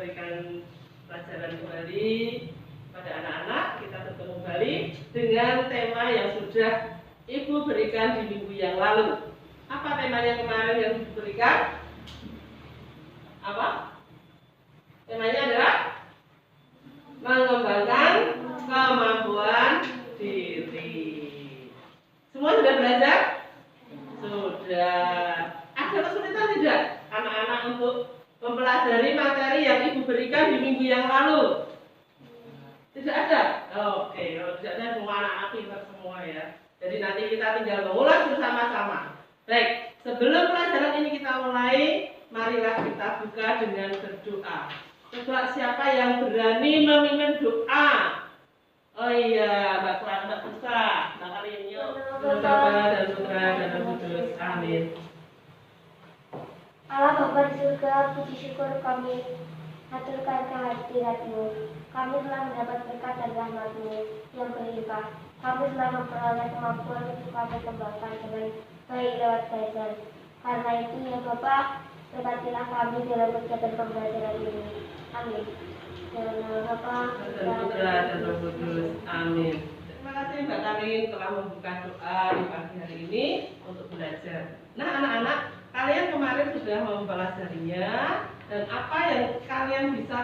memberikan pelajaran kembali pada anak-anak. Kita bertemu kembali dengan tema yang sudah Ibu berikan di minggu yang lalu. Apa temanya kemarin yang Ibu berikan? Apa? Temanya adalah mengembangkan kemampuan diri. Semua sudah belajar? Sudah. Ada kesulitan tidak anak-anak untuk mempelajari materi yang Ibu berikan di minggu yang lalu? Tidak ada? Oke, kalau tidak ada semua anak-anak pintar semua ya. Jadi nanti kita tinggal mengulas bersama-sama. Baik, sebelum pelajaran ini kita mulai, marilah kita buka dengan berdoa. Coba siapa yang berani memimpin doa? Oh iya, Mbak Pusa, Mbak Karinyo, Bapa dan Putra dan Roh Kudus. Amin. Allah Bapa di surga, puji syukur kami haturkan kehadirat-Mu. Kami telah mendapat berkat dan rahmat-Mu yang berlimpah. Kami telah memperoleh kemampuan untuk kami kembangkan dengan baik lewat belajar. Karena itu ya Bapak, berkatilah kami dalam kegiatan pembelajaran ini. Amin. Dalam nama Bapa dan Putra dan Roh Kudus. Amin. Terima kasih Mbak Karin telah membuka doa di pagi hari ini untuk belajar. Nah anak-anak, kalian kemarin sudah mempelajarinya dan apa yang kalian bisa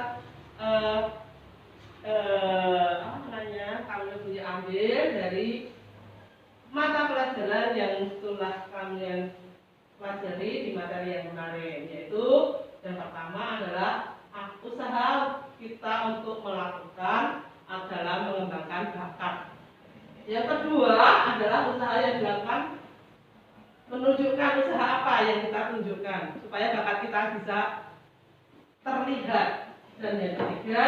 kalian punya ambil dari mata pelajaran yang telah kalian pelajari di materi yang kemarin, yaitu yang pertama adalah usaha kita untuk melakukan dalam mengembangkan bakat. Yang kedua adalah usaha yang dilakukan menunjukkan usaha apa yang kita tunjukkan supaya bakat kita bisa terlihat. Dan yang ketiga,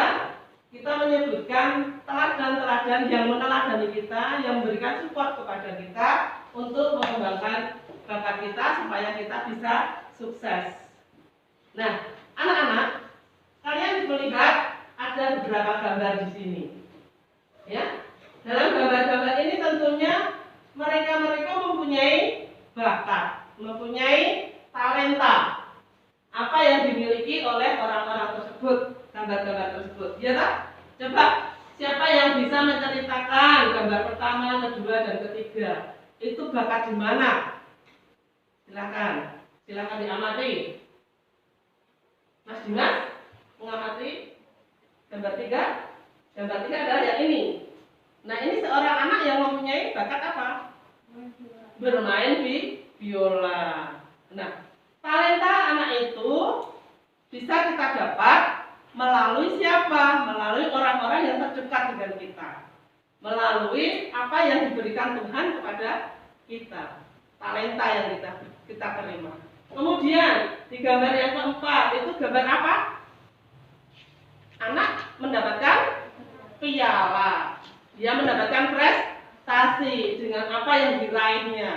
kita menyebutkan teladan-teladan yang meneladani kita, yang memberikan support kepada kita untuk mengembangkan bakat kita supaya kita bisa sukses. Nah, anak-anak, kalian melihat ada beberapa gambar di sini. Ya, dalam gambar-gambar ini tentunya mereka mempunyai bakat, mempunyai talenta. Apa yang dimiliki oleh orang-orang tersebut, gambar-gambar tersebut, ya tak? Coba, siapa yang bisa menceritakan gambar pertama, kedua, dan ketiga? Itu bakat di mana? Silakan diamati. Mas Dimas, mengamati gambar tiga. Gambar tiga adalah yang ini. Nah, ini seorang anak yang mempunyai bakat apa? Bermain biola. Nah, talenta anak itu bisa kita dapat melalui siapa? Melalui orang-orang yang terdekat dengan kita. Melalui apa yang diberikan Tuhan kepada kita. Talenta yang kita terima. Kemudian di gambar yang keempat itu gambar apa? Anak mendapatkan piala. Dia mendapatkan prestasi dengan apa yang diraihnya.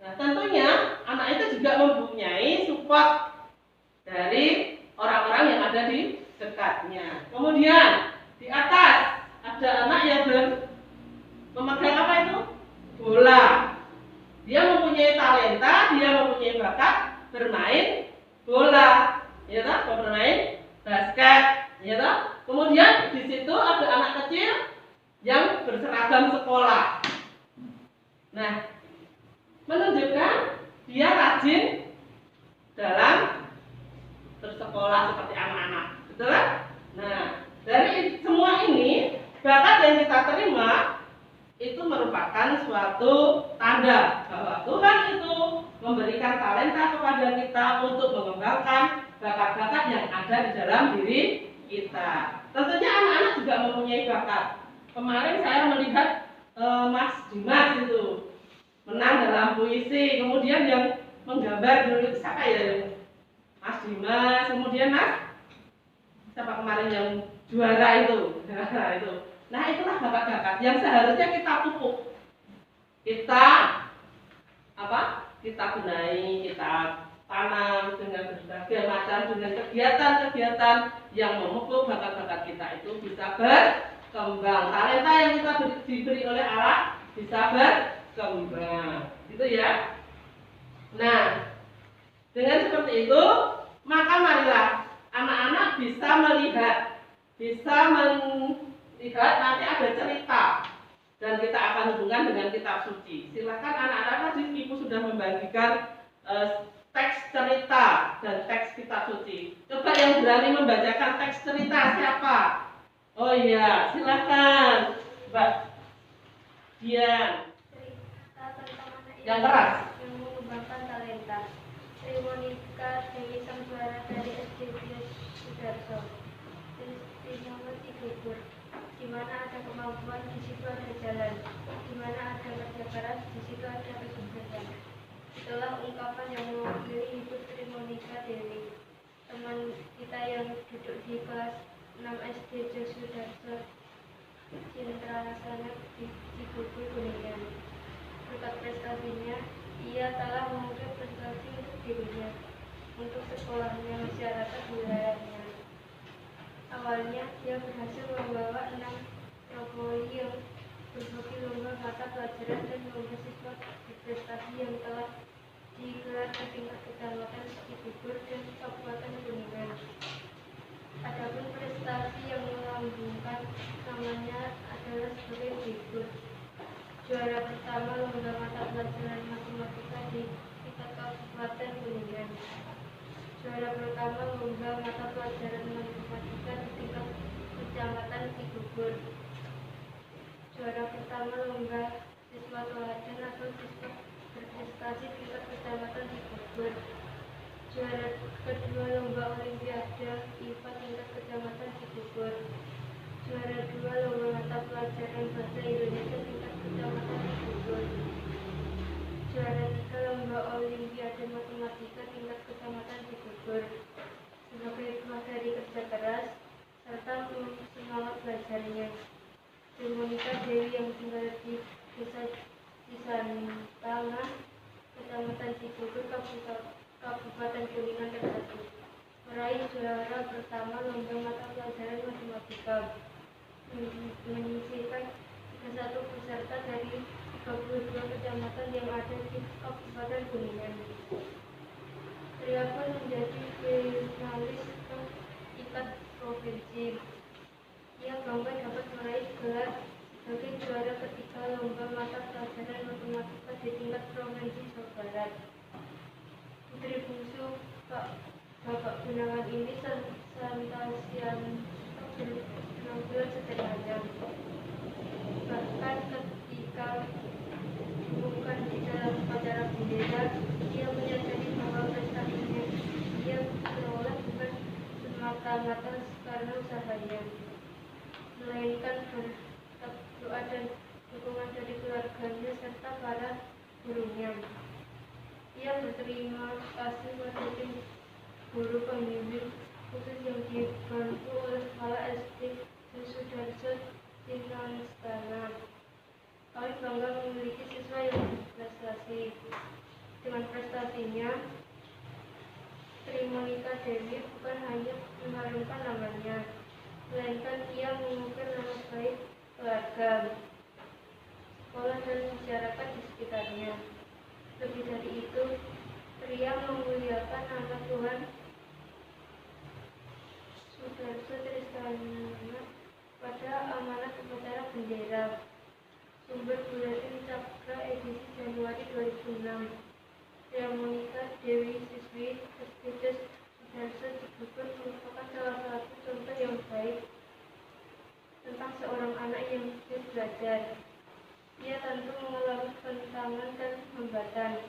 Nah, tentunya anak itu juga mempunyai support dari orang-orang yang ada di dekatnya. Kemudian di atas ada anak yang memegang apa itu? Bola. Dia mempunyai talenta, dia mempunyai bakat bermain bola, ya toh, bermain basket, ya toh. Kemudian di situ ada anak kecil yang berseragam sekolah. Nah, menunjukkan dia rajin dalam bersekolah seperti anak-anak, betul? Nah, dari semua ini bakat yang kita terima itu merupakan suatu tanda bahwa Tuhan itu memberikan talenta kepada kita untuk mengembangkan bakat-bakat yang ada di dalam diri kita. Tentunya anak-anak juga mempunyai bakat. Kemarin saya melihat Mas Dimas itu menang dalam puisi, kemudian yang menggambar dulu siapa ya? Mas Dimas, kemudian Mas siapa kemarin yang juara itu? Nah, itulah bakat-bakat yang seharusnya kita pupuk. Kita benahi, kita tanam dengan berbagai macam dengan kegiatan-kegiatan yang memupuk bakat-bakat kita itu bisa berkembang. Talenta yang kita diberi oleh Allah bisa berkembang. Gitu ya. Nah, dengan seperti itu, maka marilah anak-anak bisa melihat nanti ada cerita dan kita akan hubungkan dengan kitab suci. Silakan anak-anak, tadi ibu sudah membagikan teks cerita dan teks kitab suci. Coba yang berani membacakan teks cerita siapa? Oh iya, silakan Mbak Dian. Cerita tentang anak Yang keras. yang mengembangkan talenta. Sri Monika Dewi sang juara dari SD Sudarso. Di nomor 3, di mana ada kemampuan, di situ ada jalan. Di mana ada kerja keras, di situ ada kesuksesan. Itulah ungkapan yang mewakili hidup Sri Monika Dewi, teman kita yang duduk di kelas 6 SD Sudarso Cintrasana di Cibubur, Kuningan. Berkat prestasinya, ia telah mengukir prestasi untuk dirinya, untuk sekolahnya, masyarakat, wilayahnya. Awalnya, dia berhasil membawa 6 tropoi yang berbagai lomba mata pelajaran dan lomba siswa berprestasi yang telah digelar di tingkat kecamatan Cibubur dan Kabupaten Kuningan. Adapun prestasi yang melambungkan namanya adalah sebagai berikut. Juara pertama lomba mata pelajaran matematika di tingkat Kabupaten Kuningan. Juara pertama lomba mata pelajaran matematika di tingkat kecamatan Cibubur. Juara pertama lomba siswa teladan atau siswa berprestasi tingkat kecamatan Cibubur. Juara kedua lomba olimpiade IPA tingkat kecamatan Cibubur. Juara 2 lomba mata pelajaran bahasa Indonesia tingkat kecamatan Cibubur. Juara 3 lomba olimpiade matematika tingkat kecamatan Cibubur. Sebagai buah dari kerja keras serta semangat belajarnya, Sri Monika Dewi yang tinggal di desa Cisantanga, kecamatan Cibubur, Kabupaten Kuningan tersebut meraih juara pertama lomba mata pelajaran matematika, menyisihkan 31 peserta dari 32 kecamatan yang ada di Kabupaten Kuningan. Pria pun menjadi finalis ke tingkat provinsi. Ia bangga dapat meraih gelar sebagai juara ketiga lomba mata pelajaran matematika di tingkat provinsi Jawa Barat. Putri bungsu Bapak Gunawan ini santasian penampilan sederhana. Bahkan ketika bukan di dalam upacara bendera, ia menyadari bahwa prestasinya ia peroleh bukan semata-mata karena usahanya, melainkan berkat doa dan dukungan dari keluarganya serta para gurunya. Ia berterima kasih pada tim guru pembimbing khusus yang dibantu oleh Kepala SD Sudarso Cintrasana. Kami bangga memiliki siswa yang berprestasi. Dengan prestasinya, Sri Monika Dewi bukan hanya mengharumkan namanya, melainkan ia mengukir nama baik keluarga, sekolah dan masyarakat di sekitarnya. Lebih dari itu, pria memuliakan nama Tuhan Sudarso Trisana pada amanat upacara bendera. Sumber Buletin Cakra edisi Januari 2006. Sri Monika Dewi siswi SD Sudarso Cibubur merupakan salah satu contoh yang baik tentang seorang anak yang giat belajar. Ia tentu mengalami tantangan dan hambatan,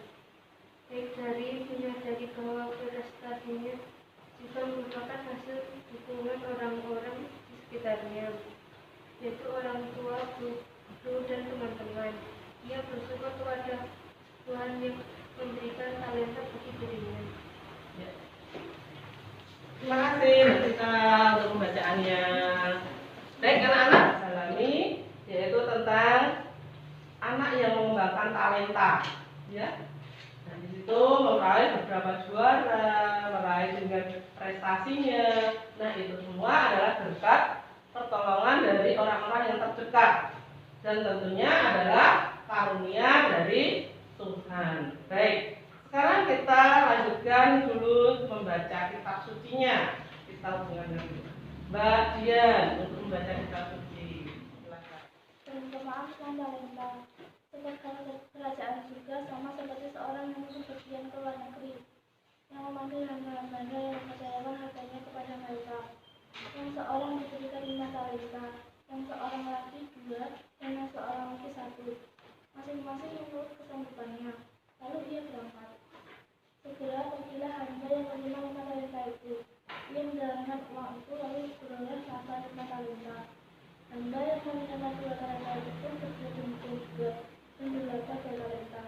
baik dari menyadari bahwa prestasinya juga merupakan hasil dukungan orang-orang di sekitarnya, yaitu orang tua, guru, dan teman-teman. Ia bersyukur kepada Tuhan yang memberikan talenta bagi dirinya. Ya. Terima kasih Mbak untuk pembacaannya. Baik anak-anak, salami yaitu tentang anak yang mengembangkan talenta, ya. Nah di situ meraih beberapa juara, meraih dengan prestasinya. Nah itu semua adalah berkat pertolongan dari orang-orang yang terdekat dan tentunya adalah karunia dari Tuhan. Baik, sekarang kita lanjutkan dulu membaca kitab sucinya. tahu dengan Mbak Dian untuk membaca kitab suci. Silakan. Maaf Tuhan Talenta. Seperti kerajaan surga sama seperti seorang yang berpergian ke luar negeri, yang memanggil hamba-hambanya yang mempercayakan hartanya kepada mereka. Yang seorang diberikan 5 talenta, yang seorang lagi 2, dan yang seorang lagi 1. Masing-masing menurut kesanggupannya. Lalu ia berangkat. Segera pergilah hamba yang menerima 5 talenta itu. Ia menjalankan uang itu lalu beroleh 5 talenta. Hamba yang menerima 2 talenta itu pun berbuat demikian juga dan berdapat 2 talenta.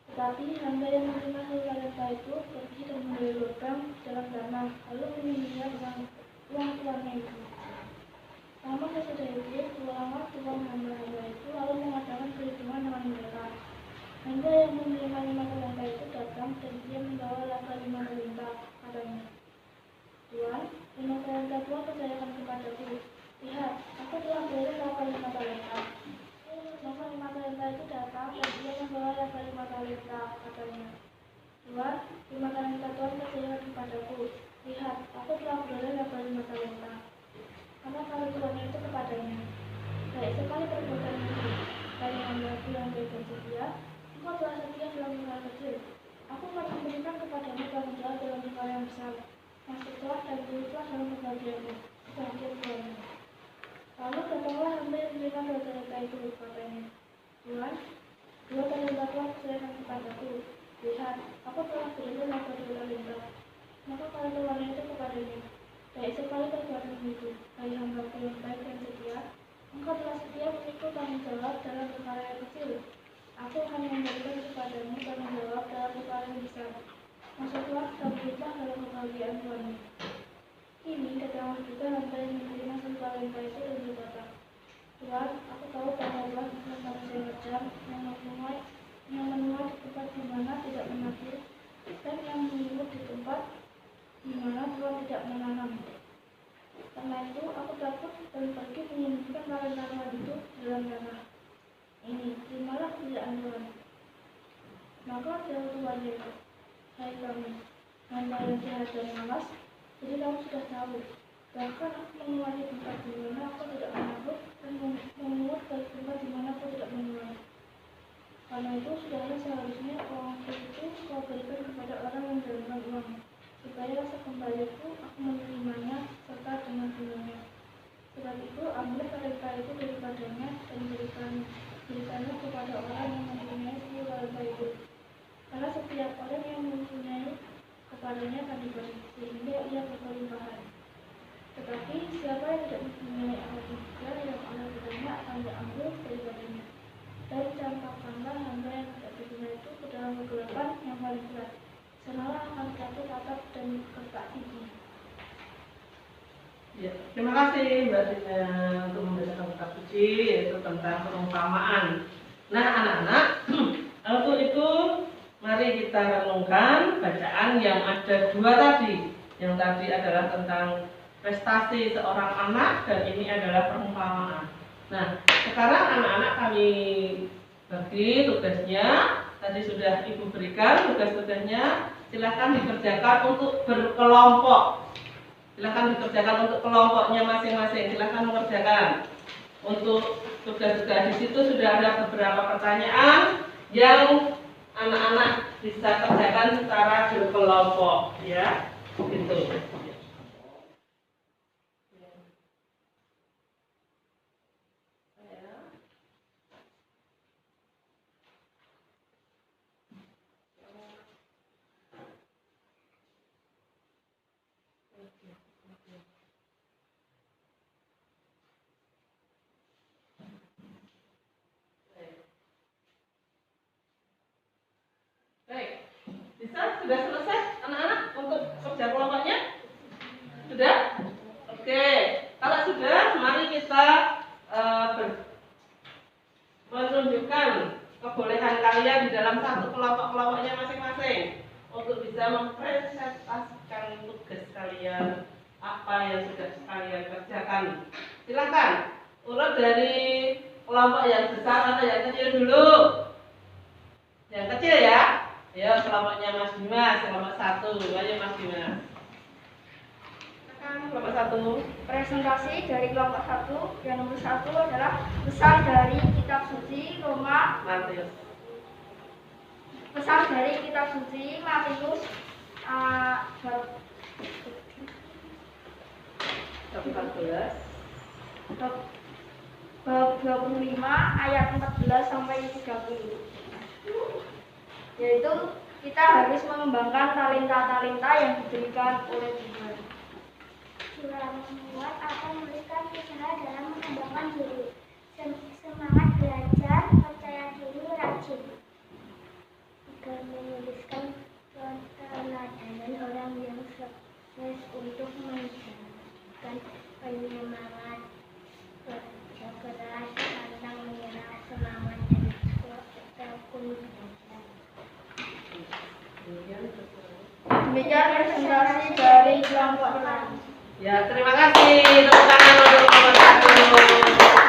Tetapi hamba yang menerima 1 talenta itu pergi dan membeli lubang dalam tanah, lalu menyimpannya dengan uang tuannya itu. Lama sesudah itu, pulanglah tuan hamba-hamba itu lalu mengadakan perhitungan dengan mereka. Hamba yang menerima 5 talenta itu datang dan dia membawa laba 5 talenta, katanya. Tuan, 5 talenta Tuhan percayakan kepadaku. Lihat, aku telah beroleh laba 5 talenta. Maka 5 talenta itu datang dan dia membawa laba 5 talenta, katanya. Tuan, 5 talenta Tuhan percayakan kepadaku. Lihat, aku telah beroleh laba 5 talenta. Maka kalau tuannya itu kepadanya, baik sekali perbuatan itu, dari hambaku yang baik dan setia, engkau telah setia dalam hal kecil. Aku akan memberikan kepadamu tanggung jawab dalam perkara yang besar. Masuklah dan turutlah dalam kebahagiaanmu, sebagian tuannya. Lalu datanglah hamba yang menerima 2 talenta itu, katanya. Tuan, 2 talenta Tuhan percayakan kepadaku. Lihat, aku telah beroleh laba 2 talenta. Maka kalau tuannya itu kepadanya, baik sekali perbuatan itu, hai hamba-Ku yang baik dan setia, engkau telah setia memikul tanggung jawab dalam perkara yang kecil. Aku akan memberikan kepadamu tanggung jawab dalam perkara yang besar. Masuklah dan turutlah dalam kebahagiaan tuanmu. Ini datanglah juga hamba yang menerima 1 talenta itu dan berkata, Tuan, aku tahu bahwa Tuhan adalah manusia yang kejam, yang menuai di tempat di mana tidak menabur, dan yang menyimut di tempat di mana Tuhan tidak menanam. Karena itu, aku takut dan pergi menyembunyikan talenta itu dalam tanah. Ini, terimalah kerjaan Tuhan. Maka jawab tuannya itu, hai kami, hamba yang jahat dan malas, jadi kamu sudah tahu. Bahkan aku menuai di tempat di mana aku tidak menabur dan memungut dari tempat di mana aku tidak menuai. Karena itu, sudahlah seharusnya uang itu kau berikan kepada orang yang menjalankan uang, supaya rasa kembaliku aku menerimanya serta dengan bunganya. Sebab itu, ambil talenta itu daripadanya dan berikannya kepada orang yang mempunyai 10 talenta itu. Karena setiap orang yang mempunyai kepadanya akan diberi, sehingga ia berkelimpahan. Tetapi siapa yang tidak mempunyai apapun juga yang Allah berikannya akan diambil daripadanya. Dan campakkanlah hamba yang tidak berguna itu ke dalam kegelapan yang paling berat. Sanalah akan jatuh tatap dan ketak gigi. Ya, terima kasih Mbak Dina untuk membacakan kitab suci, yaitu tentang perumpamaan. Nah anak-anak, untuk itu mari kita renungkan bacaan yang ada 2 tadi. Yang tadi adalah tentang prestasi seorang anak dan ini adalah perumpamaan. Nah sekarang anak-anak kami bagi tugasnya. Tadi sudah Ibu berikan tugas-tugasnya. Silakan dikerjakan untuk berkelompok. Silakan dikerjakan untuk kelompoknya masing-masing. Silakan mengerjakan. Untuk tugas-tugas di situ sudah ada beberapa pertanyaan yang anak-anak bisa kerjakan secara berkelompok, ya. Gitu. Baik, bisa? Sudah selesai anak-anak untuk kerja kelompoknya? Sudah? Oke, kalau sudah, mari kita menunjukkan kebolehan kalian di dalam satu kelompok-kelompoknya masing-masing untuk bisa mempresentasikan tugas kalian, apa yang sudah kalian kerjakan. Silakan, urut dari kelompok yang besar atau yang kecil dulu. Yang kecil ya. Ya, kelompoknya Mas Dimas, kelompok 1. Ayo Mas Dimas. kelompok 1. Presentasi dari kelompok 1 yang nomor 1 adalah pesan dari kitab suci Matius. Pesan dari kitab suci Matius Bab 14. bab 25 ayat 14 sampai 30. Yaitu kita harus mengembangkan talenta-talenta yang diberikan oleh Tuhan. Surah membuat akan memberikan usaha dalam mengembangkan diri, semangat belajar, percaya diri, rajin. Agar menuliskan keteladanan orang yang sukses untuk menjalankan penyemangat, kerja keras, pantang menyerah, semangat dan tekun belajar. Demikian presentasi dari kelompok 6. Ya, terima kasih. Tepuk tangan untuk kelompok 1.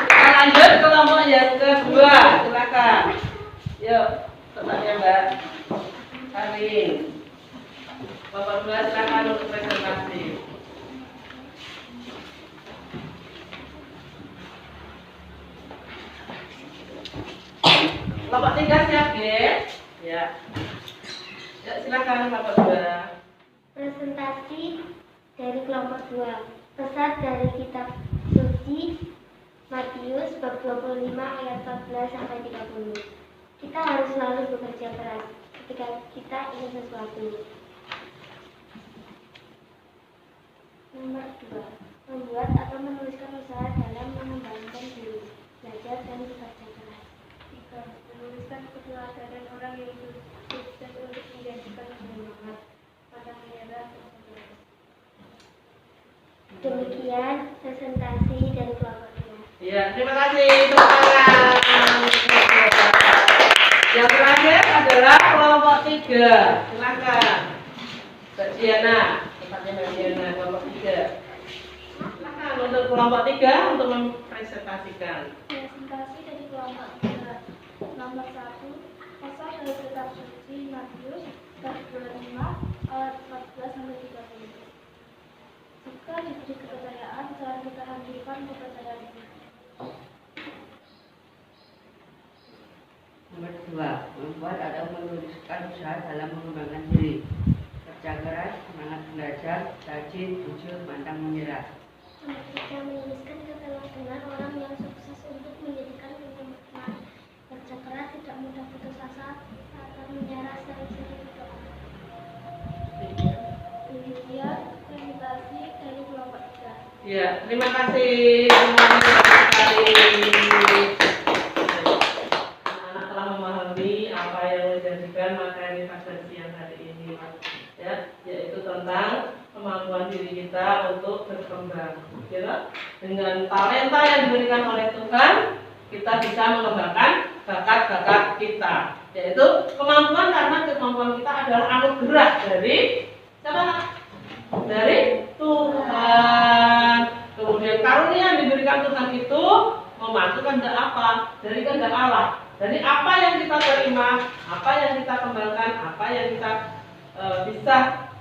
Kita lanjut ke kelompok yang kedua. Silakan. Yuk, pertanyaan Mbak Karin. Kelompok 2 silakan untuk presentasi. Kelompok 3 siap, guys? Ya. Ya, silakan kelompok 2. Presentasi dari kelompok 2. Pesan dari kitab suci Matius bab 25 ayat 14 sampai 30. Kita harus selalu bekerja keras ketika kita ingin sesuatu. Nomor 2. Membuat atau menuliskan usaha dalam mengembangkan diri, belajar dan bekerja keras. 3. Menuliskan keteladanan orang yang sukses untuk menjadikan semangat, pantang menyerah, dan seterusnya. Demikian presentasi dari kelompok 2. Ya, terima kasih. Tepuk tangan. Yang terakhir adalah kelompok 3. Silakan. Mbak Diana, tempatnya Mbak Diana, kelompok 3. Silakan untuk kelompok 3 untuk mempresentasikan. Presentasi dari kelompok 3. Nomor 1. Pasal dari kitab suci Matius bab 25 ayat 14 sampai 30. Jika diberi kepercayaan, jangan kita hadirkan kepercayaan itu. Nomor 2. Membuat atau menuliskan usaha dalam mengembangkan diri, kerja keras, semangat belajar, rajin, jujur, pantang menyerah. Nomor 3. Menuliskan keteladanan orang yang sukses untuk menjadikan penyemangat, kerja keras, tidak mudah putus asa, atau menyerah sering-sering berdoa. Demikian presentasi dari kelompok 3. Ya, terima kasih semuanya sudah sekali. Anak-anak telah memahami apa yang menjadikan materi pada siang hari ini, ya, yaitu tentang kemampuan diri kita untuk berkembang. Ya, dengan talenta yang diberikan oleh Tuhan, kita bisa mengembangkan bakat-bakat kita, yaitu kemampuan, karena kemampuan kita adalah anugerah dari siapa? Dari Tuhan. Kemudian karunia yang diberikan Tuhan itu memasukkan kehendak apa? Dari kehendak Allah. Dari apa yang kita terima, apa yang kita kembangkan, apa yang kita bisa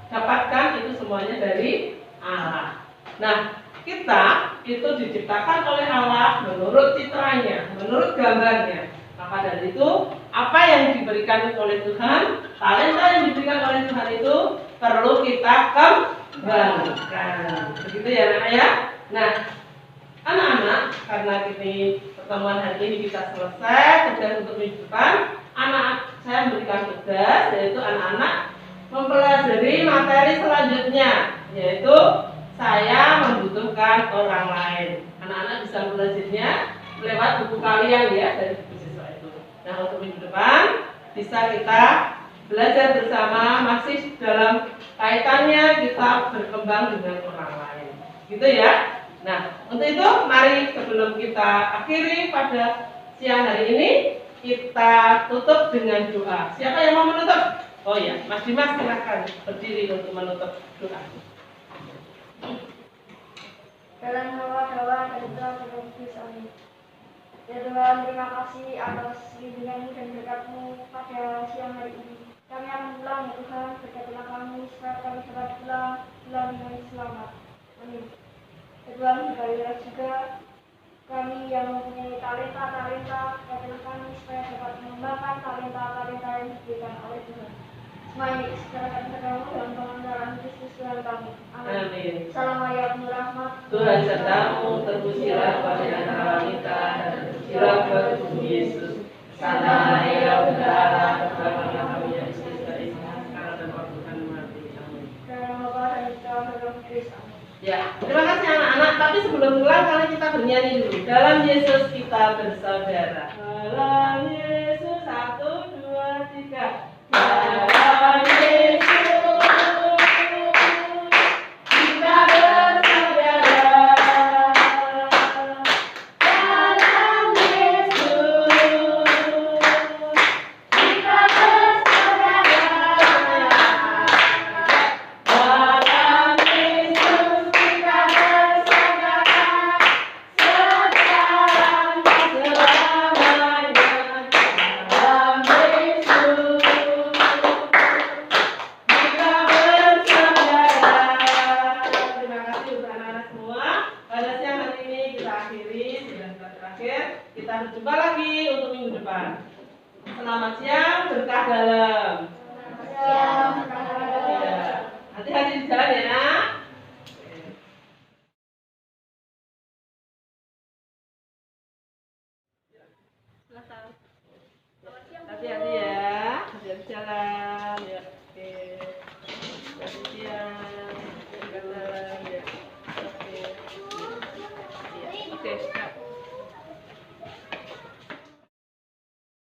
dapatkan, itu semuanya dari Allah. Nah, kita itu diciptakan oleh Allah menurut citranya, menurut gambarnya. Maka dari itu, apa yang diberikan oleh Tuhan, talenta yang diberikan oleh Tuhan itu perlu kita kembangkan. Begitu ya anak-anak ya. Nah, anak-anak, karena ini pertemuan hari ini kita selesai, tugas untuk minggu depan, anak saya memberikan tugas, yaitu anak-anak mempelajari materi selanjutnya, yaitu saya membutuhkan orang lain. Anak-anak bisa belajarnya lewat buku kalian ya, dari buku siswa itu. Nah, untuk minggu depan bisa kita belajar bersama, masih dalam kaitannya kita berkembang dengan orang lain. Gitu ya. Nah, untuk itu mari sebelum kita akhiri pada siang hari ini, kita tutup dengan doa. Siapa yang mau menutup? Oh ya, Mas Dimas silakan berdiri untuk menutup doa. Dalam nama doa dan Tuhan dan Yesus, amin. Ya Tuhan, terima kasih atas bimbingan dan berkat-Mu pada siang hari ini. Kami akan pulang ya Tuhan, berkatilah kami supaya kami dapat pulang dengan selamat. Amin. Tuhan, berkalilah juga kami yang mempunyai talenta, ajar kami supaya dapat mengembangkan talenta yang diberikan oleh Tuhan. Semua ini diserahkan kepadamu dalam pengandaran Kristus Tuhan kami. Amin. Amin. Salam ayat rahmat. Tuhan sertamu, terpujilah pada antara wanita dan terpujilah buat tubuh Yesus. Sana ia berdarah, bersama kami yang dari sekarang dan waktu kami mati. Amin. Dalam Bapa dan Putra dan Roh Kudus. Amin. Ya, terima kasih anak-anak. Tapi sebelum pulang, kali kita bernyanyi dulu. Dalam Yesus kita bersaudara. Dalam Yesus, 1, 2, 3. Dalam Yesus kita bersaudara. Dalam Yesus kita bersaudara. Dalam Yesus kita bersaudara. Sekarang dan selamanya. Dalam Yesus kita bersaudara. Terima kasih untuk anak-anak semua. Pada siang hari ini kita akhiri, sudah terakhir. Kita berjumpa lagi untuk minggu depan. Selamat siang, berkah dalam. Siang. Ya. Hati-hati di jalan ya. Hati-hati ya. Hati-hati jalan. Ya. Oke. Hati-hati siang. Hati-hati jalan. Ya. Oke. Ya. Oke.